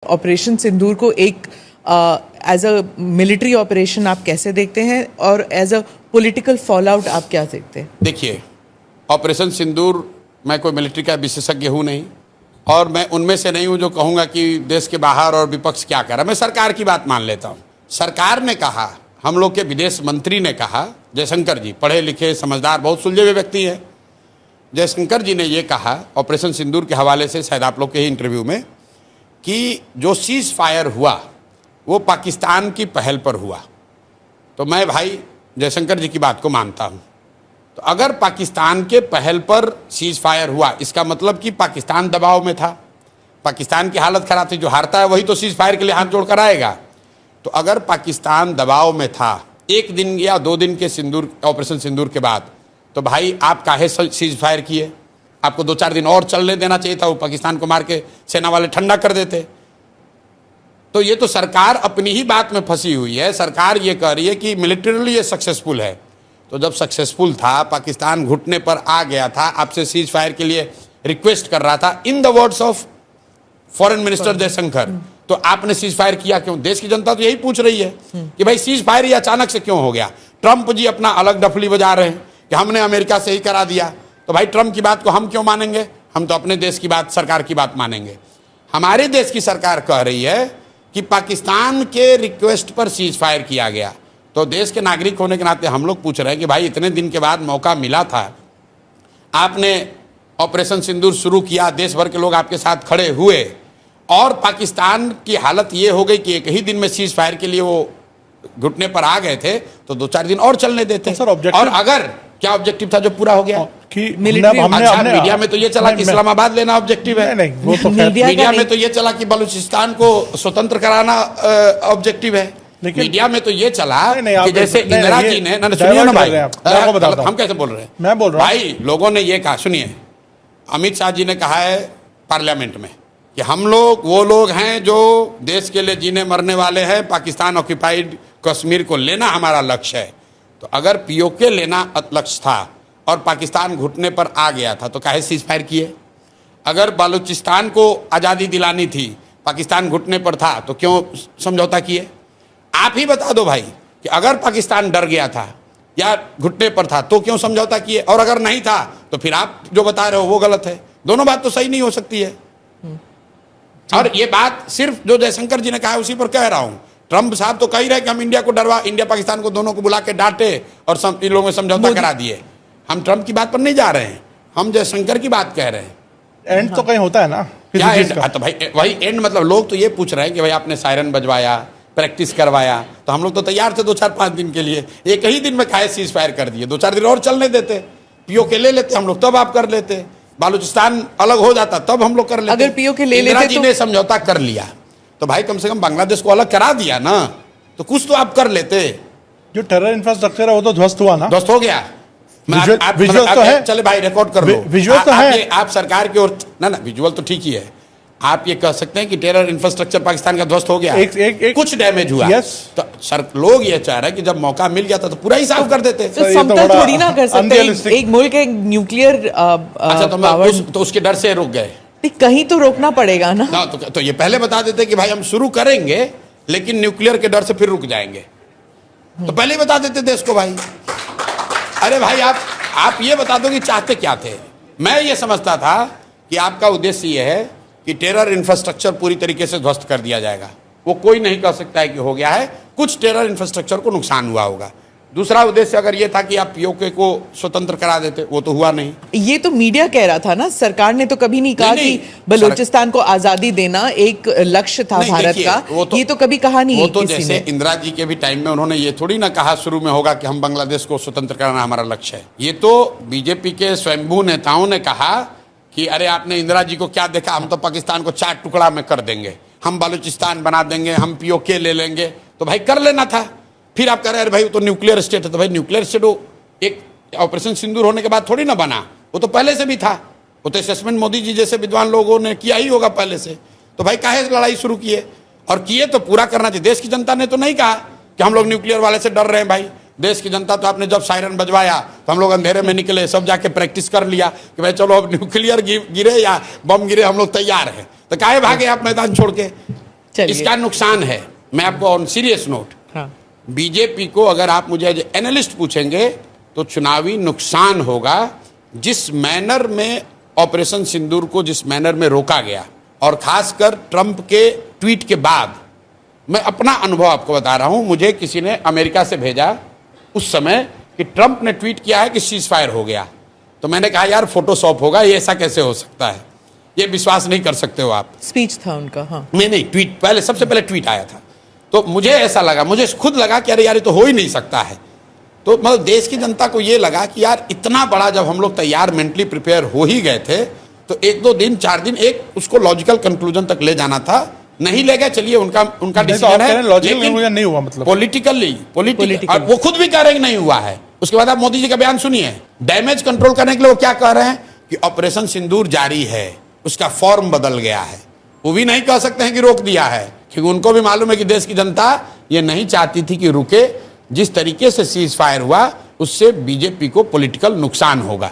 Operation सिंदूर को एक as a military operation आप कैसे देखते हैं और as a political fall out आप क्या देखते हैं? देखिए, ऑपरेशन सिंदूर, मैं कोई मिलिट्री का विशेषज्ञ हूँ नहीं और मैं उनमें से नहीं हूँ जो कहूँगा कि देश के बाहर और विपक्ष क्या कर रहा है। मैं सरकार की बात मान लेता हूँ। सरकार ने कहा, हम लोग के विदेश मंत्री ने कहा, जयशंकर जी पढ़े लिखे समझदार बहुत सुलझे हुए व्यक्ति हैं, जयशंकर जी ने ये कहा ऑपरेशन सिंदूर के हवाले से, शायद आप लोग के ही इंटरव्यू में, कि जो सीज फायर हुआ वो पाकिस्तान की पहल पर हुआ। तो मैं भाई जयशंकर जी की बात को मानता हूँ। तो अगर पाकिस्तान के पहल पर सीज फायर हुआ, इसका मतलब कि पाकिस्तान दबाव में था, पाकिस्तान की हालत खराब थी। जो हारता है वही तो सीज फायर के लिए हाथ जोड़कर आएगा। तो अगर पाकिस्तान दबाव में था 1 दिन या 2 दिन के ऑपरेशन सिंदूर के बाद, तो भाई आप काहे सीज फायर किए? आपको 2-4 दिन और चलने देना चाहिए था। वो पाकिस्तान को मार के सेना वाले ठंडा कर देते। तो ये तो सरकार अपनी ही बात में फंसी हुई है। सरकार ये कह रही है कि मिलिटरीली ये सक्सेसफुल है। तो जब सक्सेसफुल था, पाकिस्तान घुटने पर आ गया था, आपसे सीज फायर के लिए रिक्वेस्ट कर रहा था, in the words of foreign minister Jaishankar, तो आपने सीज फायर किया क्यों? देश की जनता तो यही पूछ रही है कि भाई सीज फायर ये अचानक से क्यों हो गया? ट्रंप जी अपना अलग डफली बजा रहे हैं कि हमने अमेरिका से ही करा दिया। तो भाई ट्रंप की बात को हम क्यों मानेंगे? हम तो अपने देश की बात, सरकार की बात मानेंगे। हमारे देश की सरकार कह रही है कि पाकिस्तान के रिक्वेस्ट पर सीज फायर किया गया। तो देश के नागरिक होने के नाते हम लोग पूछ रहे हैं कि भाई इतने दिन के बाद मौका मिला था, आपने ऑपरेशन सिंदूर शुरू किया, देश भर के लोग आपके साथ खड़े हुए और पाकिस्तान की हालत ये हो गई कि एक ही दिन में सीज फायर के लिए वो घुटने पर आ गए थे, तो 2-4 दिन और चलने देते। तो और अगर क्या ऑब्जेक्टिव था जो पूरा हो गया? कि मीडिया में तो ये चला कि इस्लामाबाद लेना ऑब्जेक्टिव है। नहीं, वो तो मीडिया में तो ये चला कि बलूचिस्तान को स्वतंत्र कराना ऑब्जेक्टिव है। मीडिया में तो ये चला कि जैसे इंदिरा जी ने, सुनिए ना भाई, हम कैसे बोल रहे हैं? मैं बोल रहा हूं भाई, लोगों ने ये कहा, सुनिए, अमित शाह जी ने कहा है पार्लियामेंट में कि हम लोग वो लोग हैं जो देश के लिए जीने मरने वाले हैं, पाकिस्तान ऑक्यूपाइड कश्मीर को लेना हमारा लक्ष्य है। तो अगर पीओके लेना लक्ष्य था और पाकिस्तान घुटने पर आ गया था, तो काहे सीज फायर किए? अगर बलूचिस्तान को आज़ादी दिलानी थी, पाकिस्तान घुटने पर था, तो क्यों समझौता किए? आप ही बता दो भाई कि अगर पाकिस्तान डर गया था या घुटने पर था तो क्यों समझौता किए? और अगर नहीं था तो फिर आप जो बता रहे हो वो गलत है। दोनों बात तो सही नहीं हो सकती है। और ये बात सिर्फ जो जयशंकर जी ने कहा है उसी पर कह रहा हूं। ट्रंप साहब तो कह ही रहे कि हम इंडिया को डरवा, इंडिया पाकिस्तान को दोनों को बुला के डांटे और इन लोगों में समझौता करा दिए। हम ट्रंप की बात पर नहीं जा रहे हैं, हम जयशंकर की बात कह रहे हैं। एंड तो कहीं होता है ना, क्या एंड? तो भाई वही एंड, मतलब लोग तो ये पूछ रहे हैं कि भाई आपने सायरन बजवाया, प्रैक्टिस करवाया, तो हम लोग तो तैयार थे 2-4-5 दिन के लिए। एक ही दिन में काहे सीज फायर कर दिए? 2-4 दिन और चलने देते, पीओके ले लेते हम लोग, तब आप कर लेते। बालूचिस्तान अलग हो जाता तब हम लोग कर लेते। अगर पीओके ले लेते, इंदिरा जी ने समझौता कर लिया तो भाई कम से कम बांग्लादेश को अलग करा दिया ना, तो कुछ तो आप कर लेते। जो टेरर इंफ्रास्ट्रक्चर है वो तो ध्वस्त हुआ ना, ध्वस्त हो गया। विजुअल तो है, चले भाई रिकॉर्ड कर लो। विजुअल तो है, आप सरकार की ओर ना विजुअल तो ठीक ही है। आप ये कह सकते हैं कि टेरर इंफ्रास्ट्रक्चर पाकिस्तान का ध्वस्त हो गया, कुछ डैमेज हुआ। तो सर लोग ये चाह रहे हैं कि जब मौका मिल गया था तो पूरा ही साफ कर देते। तो समतल थोड़ी ना कर सकते। एक मुल्क एक न्यूक्लियर, अच्छा, तो उसके डर से रुक गए। कहीं तो रोकना पड़ेगा ना। तो ये पहले बता देते कि भाई हम शुरू करेंगे लेकिन न्यूक्लियर के डर से फिर रुक जाएंगे, तो पहले ही बता देते देश को भाई। अरे भाई आप ये बता दो कि चाहते क्या थे। मैं ये समझता था कि आपका उद्देश्य ये है कि टेरर इंफ्रास्ट्रक्चर पूरी तरीके से ध्वस्त कर दिया जाएगा। वो कोई नहीं कह सकता है कि हो गया है, कुछ टेरर इंफ्रास्ट्रक्चर को नुकसान हुआ होगा। दूसरा उद्देश्य अगर ये था कि आप पीओके को स्वतंत्र करा देते, वो तो हुआ नहीं। ये तो मीडिया कह रहा था ना, सरकार ने तो कभी नहीं कहा कि बलूचिस्तान को आजादी देना एक लक्ष्य था भारत का। ये तो कभी कहा नहीं। वो तो जैसे इंदिरा जी के भी टाइम में उन्होंने ये थोड़ी ना कहा शुरू में होगा कि हम बांग्लादेश को स्वतंत्र कराना हमारा लक्ष्य है। ये तो बीजेपी के स्वयंभू नेताओं ने कहा कि अरे आपने इंदिरा जी को क्या देखा, हम तो पाकिस्तान को 4 टुकड़ा में कर देंगे, हम बलूचिस्तान बना देंगे, हम पीओके ले लेंगे। तो भाई कर लेना था। फिर आप कह रहे हैं भाई वो तो न्यूक्लियर स्टेट है। तो भाई न्यूक्लियर स्टेट वो एक ऑपरेशन सिंदूर होने के बाद थोड़ी ना बना, वो तो पहले से भी था। वो तो असेसमेंट मोदी जी जैसे विद्वान लोगों ने किया ही होगा पहले से। तो भाई काहे लड़ाई शुरू किए? और किए तो पूरा करना चाहिए। देश की जनता ने तो नहीं कहा कि हम लोग न्यूक्लियर वाले से डर रहे हैं। भाई देश की जनता तो आपने जब सायरन बजवाया तो हम लोग अंधेरे में निकले, सब जाके प्रैक्टिस कर लिया कि भाई चलो अब न्यूक्लियर गिरे या बम गिरे हम लोग तैयार हैं। तो काहे भागे आप मैदान छोड़ के? चलिए। इसका नुकसान है। मैं आपको ऑन सीरियस नोट, हाँ बीजेपी को अगर आप मुझे एज एनालिस्ट पूछेंगे तो चुनावी नुकसान होगा। जिस मैनर में ऑपरेशन सिंदूर को जिस मैनर में रोका गया, और खासकर ट्रंप के ट्वीट के बाद, मैं अपना अनुभव आपको बता रहा हूं। मुझे किसी ने अमेरिका से भेजा उस समय कि ट्रंप ने ट्वीट किया है कि सीज फायर हो गया। तो मैंने कहा यार फोटोशॉप होगा, ये ऐसा कैसे हो सकता है, ये विश्वास नहीं कर सकते हो आप। स्पीच था उनका। हाँ नहीं, ट्वीट पहले, सबसे पहले ट्वीट आया था। तो मुझे ऐसा लगा, मुझे खुद लगा कि अरे यार ये तो हो ही नहीं सकता है। तो मतलब देश की जनता को ये लगा कि यार इतना बड़ा, जब हम लोग तैयार मेंटली प्रिपेयर हो ही गए थे तो 1-2 दिन 4 दिन एक उसको लॉजिकल कंक्लूजन तक ले जाना था। नहीं ले गए, चलिए उनका डिसीजन है, लॉजिकल नहीं हुआ, मतलब पॉलिटिकल वो खुद भी कह रहे हैं कि नहीं हुआ है। उसके बाद आप मोदी जी का बयान सुनिए, डैमेज कंट्रोल करने के लिए वो क्या कह रहे हैं कि ऑपरेशन सिंदूर जारी है, उसका फॉर्म बदल गया है। वो भी नहीं कह सकते हैं कि रोक दिया है, क्योंकि उनको भी मालूम है कि देश की जनता ये नहीं चाहती थी कि रुके। जिस तरीके से सीज फायर हुआ उससे बीजेपी को पॉलिटिकल नुकसान होगा।